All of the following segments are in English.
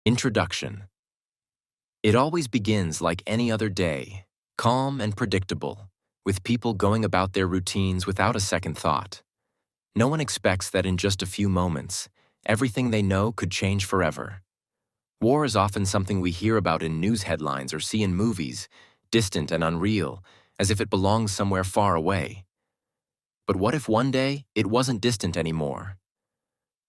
Introduction. It always begins like any other day, calm and predictable, with people going about their routines without a second thought. No one expects that in just a few moments, everything they know could change forever. War is often something we hear about in news headlines or see in movies, distant and unreal, as if it belongs somewhere far away. But what if one day it wasn't distant anymore?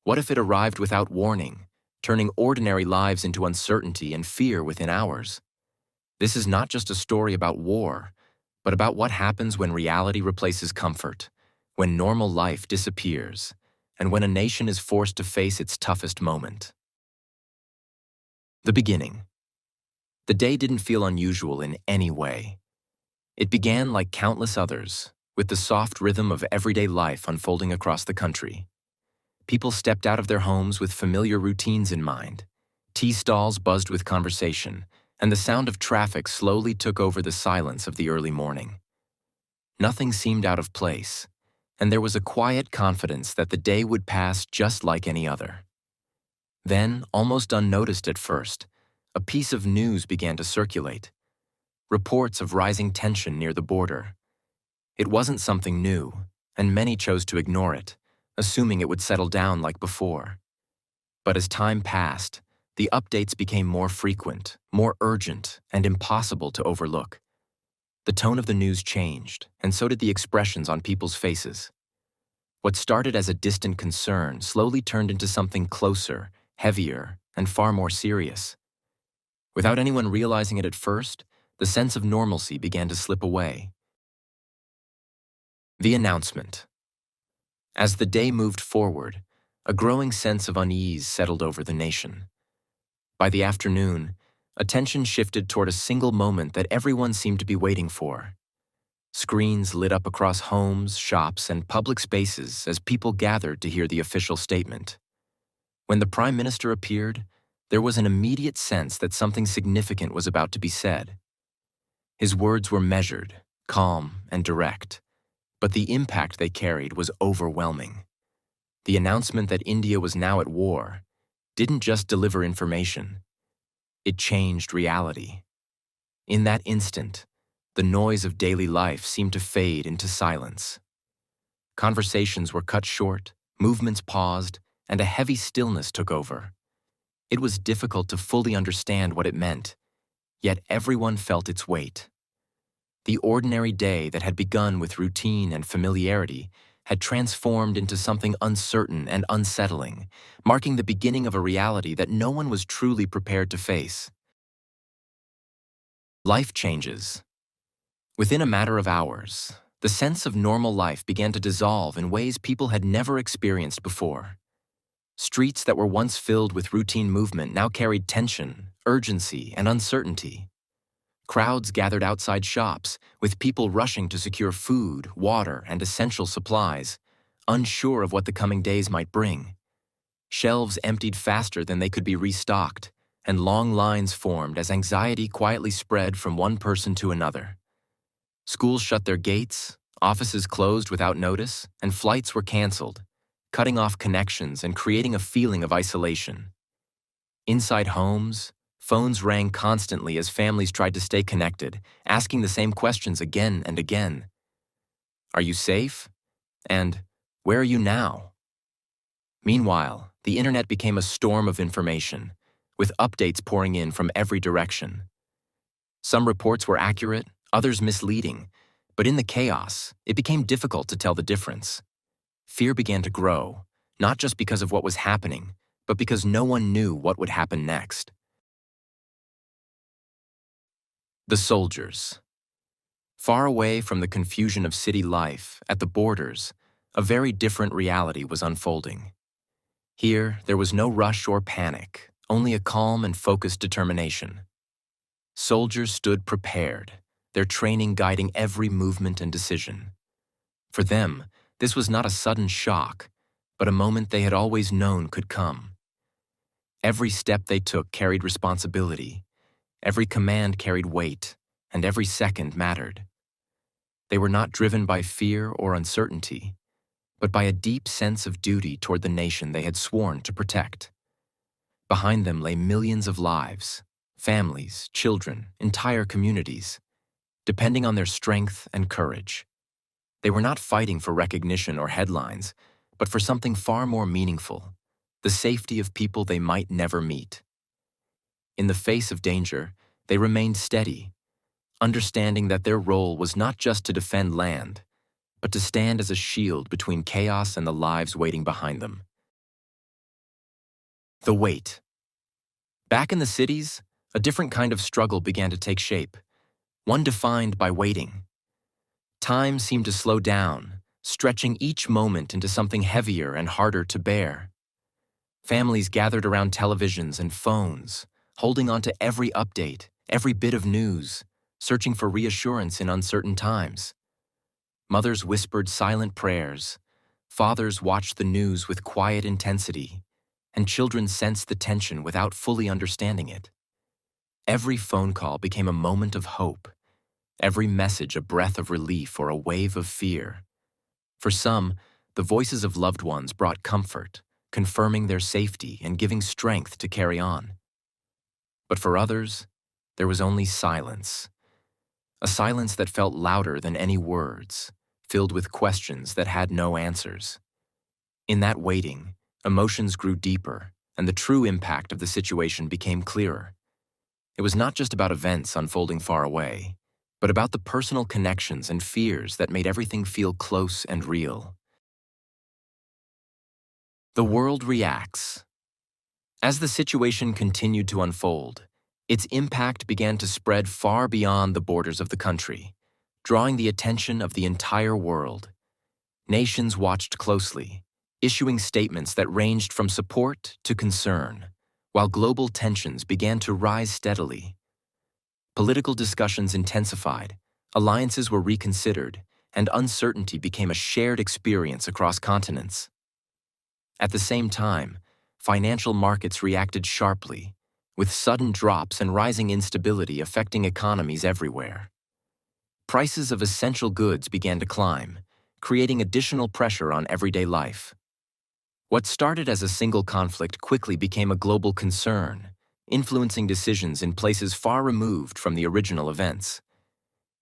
What if it arrived without warning, turning ordinary lives into uncertainty and fear within hours? This is not just a story about war, but about what happens when reality replaces comfort, when normal life disappears, and when a nation is forced to face its toughest moment. The beginning. The day didn't feel unusual in any way. It began like countless others, with the soft rhythm of everyday life unfolding across the country. People stepped out of their homes with familiar routines in mind. Tea stalls buzzed with conversation, and the sound of traffic slowly took over the silence of the early morning. Nothing seemed out of place, and there was a quiet confidence that the day would pass just like any other. Then, almost unnoticed at first, a piece of news began to circulate. Reports of rising tension near the border. It wasn't something new, and many chose to ignore it, assuming it would settle down like before. But as time passed, the updates became more frequent, more urgent, and impossible to overlook. The tone of the news changed, and so did the expressions on people's faces. What started as a distant concern slowly turned into something closer, heavier, and far more serious. Without anyone realizing it at first, the sense of normalcy began to slip away. The announcement. As the day moved forward, a growing sense of unease settled over the nation. By the afternoon, attention shifted toward a single moment that everyone seemed to be waiting for. Screens lit up across homes, shops, and public spaces as people gathered to hear the official statement. When the Prime Minister appeared, there was an immediate sense that something significant was about to be said. His words were measured, calm, and direct, but the impact they carried was overwhelming. The announcement that India was now at war didn't just deliver information. It changed reality. In that instant, the noise of daily life seemed to fade into silence. Conversations were cut short, movements paused, and a heavy stillness took over. It was difficult to fully understand what it meant, yet everyone felt its weight. The ordinary day that had begun with routine and familiarity had transformed into something uncertain and unsettling, marking the beginning of a reality that no one was truly prepared to face. Life changes. Within a matter of hours, the sense of normal life began to dissolve in ways people had never experienced before. Streets that were once filled with routine movement now carried tension, urgency, and uncertainty. Crowds gathered outside shops, with people rushing to secure food, water, and essential supplies, unsure of what the coming days might bring. Shelves emptied faster than they could be restocked, and long lines formed as anxiety quietly spread from one person to another. Schools shut their gates, offices closed without notice, and flights were canceled, cutting off connections and creating a feeling of isolation. Inside homes, phones rang constantly as families tried to stay connected, asking the same questions again and again. Are you safe? And where are you now? Meanwhile, the internet became a storm of information, with updates pouring in from every direction. Some reports were accurate, others misleading, but in the chaos, it became difficult to tell the difference. Fear began to grow, not just because of what was happening, but because no one knew what would happen next. The soldiers. Far away from the confusion of city life, at the borders, a very different reality was unfolding. Here, there was no rush or panic, only a calm and focused determination. Soldiers stood prepared, their training guiding every movement and decision. For them, this was not a sudden shock, but a moment they had always known could come. Every step they took carried responsibility. Every command carried weight, and every second mattered. They were not driven by fear or uncertainty, but by a deep sense of duty toward the nation they had sworn to protect. Behind them lay millions of lives, families, children, entire communities, depending on their strength and courage. They were not fighting for recognition or headlines, but for something far more meaningful: the safety of people they might never meet. In the face of danger, they remained steady, understanding that their role was not just to defend land, but to stand as a shield between chaos and the lives waiting behind them. The wait. Back in the cities, a different kind of struggle began to take shape, one defined by waiting. Time seemed to slow down, stretching each moment into something heavier and harder to bear. Families gathered around televisions and phones, holding on to every update, every bit of news, searching for reassurance in uncertain times. Mothers whispered silent prayers, fathers watched the news with quiet intensity, and children sensed the tension without fully understanding it. Every phone call became a moment of hope, every message a breath of relief or a wave of fear. For some, the voices of loved ones brought comfort, confirming their safety and giving strength to carry on. But for others, there was only silence, a silence that felt louder than any words, filled with questions that had no answers. In that waiting, emotions grew deeper, and the true impact of the situation became clearer. It was not just about events unfolding far away, but about the personal connections and fears that made everything feel close and real. The world reacts. As the situation continued to unfold, its impact began to spread far beyond the borders of the country, drawing the attention of the entire world. Nations watched closely, issuing statements that ranged from support to concern, while global tensions began to rise steadily. Political discussions intensified, alliances were reconsidered, and uncertainty became a shared experience across continents. At the same time, financial markets reacted sharply, with sudden drops and rising instability affecting economies everywhere. Prices of essential goods began to climb, creating additional pressure on everyday life. What started as a single conflict quickly became a global concern, influencing decisions in places far removed from the original events.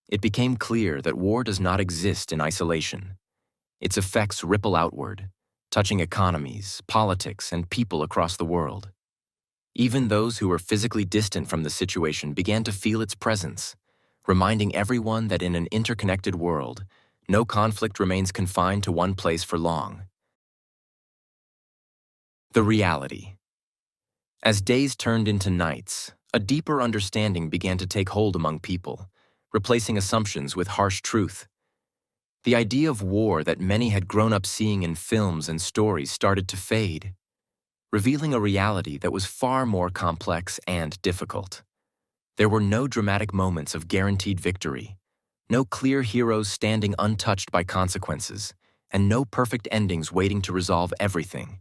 It became clear that war does not exist in isolation. Its effects ripple outward, touching economies, politics, and people across the world. Even those who were physically distant from the situation began to feel its presence, reminding everyone that in an interconnected world, no conflict remains confined to one place for long. The reality. As days turned into nights, a deeper understanding began to take hold among people, replacing assumptions with harsh truth. The idea of war that many had grown up seeing in films and stories started to fade, revealing a reality that was far more complex and difficult. There were no dramatic moments of guaranteed victory, no clear heroes standing untouched by consequences, and no perfect endings waiting to resolve everything.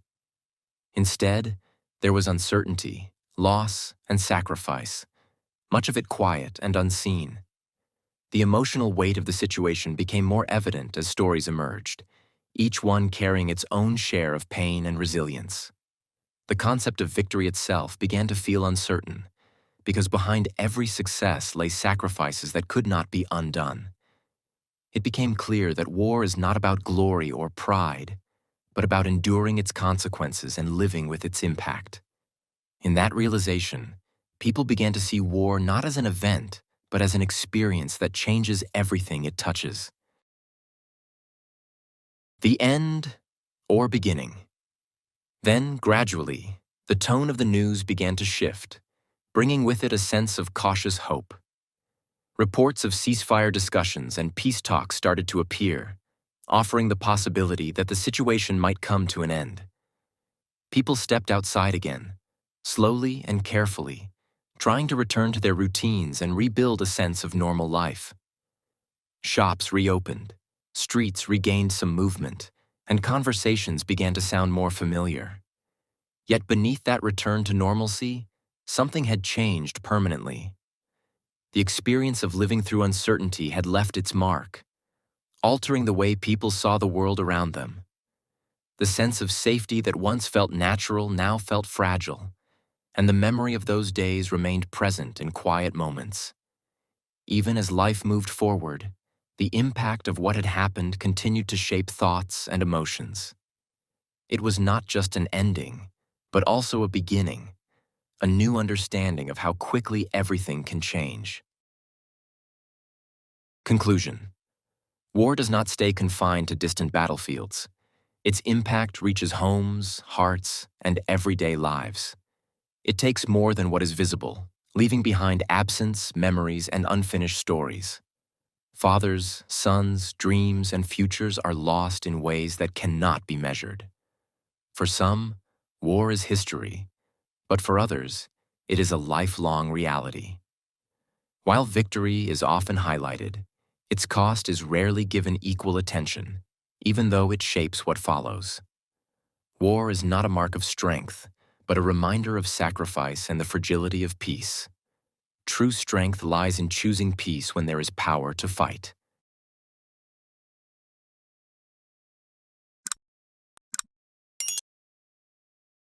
Instead, there was uncertainty, loss, and sacrifice, much of it quiet and unseen. The emotional weight of the situation became more evident as stories emerged, each one carrying its own share of pain and resilience. The concept of victory itself began to feel uncertain, because behind every success lay sacrifices that could not be undone. It became clear that war is not about glory or pride, but about enduring its consequences and living with its impact. In that realization, people began to see war not as an event, but as an experience that changes everything it touches. The end or beginning. Then, gradually, the tone of the news began to shift, bringing with it a sense of cautious hope. Reports of ceasefire discussions and peace talks started to appear, offering the possibility that the situation might come to an end. People stepped outside again, slowly and carefully, trying to return to their routines and rebuild a sense of normal life. Shops reopened, streets regained some movement, and conversations began to sound more familiar. Yet beneath that return to normalcy, something had changed permanently. The experience of living through uncertainty had left its mark, altering the way people saw the world around them. The sense of safety that once felt natural now felt fragile, and the memory of those days remained present in quiet moments. Even as life moved forward, the impact of what had happened continued to shape thoughts and emotions. It was not just an ending, but also a beginning, a new understanding of how quickly everything can change. Conclusion: war does not stay confined to distant battlefields. Its impact reaches homes, hearts, and everyday lives. It takes more than what is visible, leaving behind absence, memories, and unfinished stories. Fathers, sons, dreams, and futures are lost in ways that cannot be measured. For some, war is history, but for others, it is a lifelong reality. While victory is often highlighted, its cost is rarely given equal attention, even though it shapes what follows. War is not a mark of strength, but a reminder of sacrifice and the fragility of peace. True strength lies in choosing peace when there is power to fight.